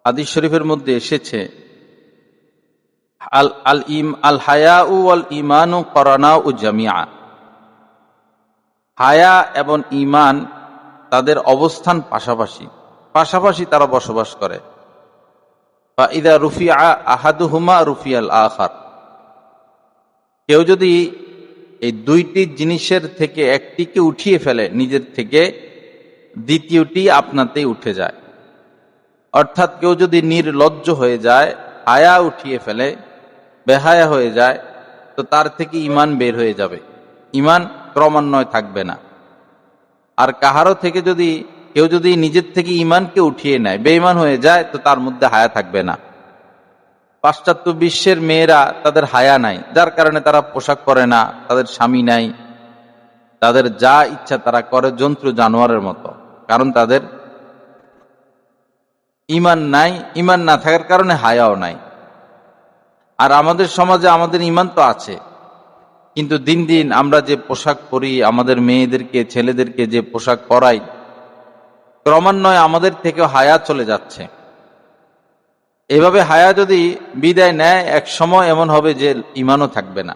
হাদিস শরীফের মধ্যে এসেছে আল হায়াউ ওয়াল ঈমানু করানাউ জামিআ, হায়া এবং ঈমান তাদের অবস্থান পাশাপাশি, পাশাপাশি তারা বসবাস করে। ফাইদা রুফিআ আহাদুহুমা রুফিয়াল আখার, কেউ যদি এই দুইটি জিনিসের থেকে একটিকে উঠিয়ে ফেলে নিজের থেকে, দ্বিতীয়টি আপনাতেই উঠে যায়। অর্থাৎ কেউ যদি নির্লজ্জ হয়ে যায়, হায়া উঠিয়ে ফেলে, বেহায়া হয়ে যায়, তো তার থেকে ঈমান বের হয়ে যাবে, ঈমান ক্রমান্বয়ে থাকবে না। আর কাহারও থেকে যদি কেউ যদি নিজের থেকে ঈমানকে উঠিয়ে নেয়, বেঈমান হয়ে যায়, তো তার মধ্যে হায়া থাকবে না। পাশ্চাত্য বিশ্বের মেয়েরা তাদের হায়া নাই, যার কারণে তারা পোশাক পরে না, তাদের স্বামী নাই, তাদের যা ইচ্ছা তারা করে, জন্তু জানোয়ারের মতো। কারণ তাদের ঈমান নাই, ঈমান না থাকার কারণে হায়াও নাই। আর আমাদের সমাজে আমাদের ঈমান তো আছে, কিন্তু দিন দিন আমরা যে পোশাক পরি, আমাদের মেয়েদেরকে ছেলেদেরকে যে পোশাক পরাই, ক্রমান্বয়ে আমাদের থেকেও হায়া চলে যাচ্ছে। এভাবে হায়া যদি বিদায় নেয়, এক সময় এমন হবে যে ঈমানও থাকবে না।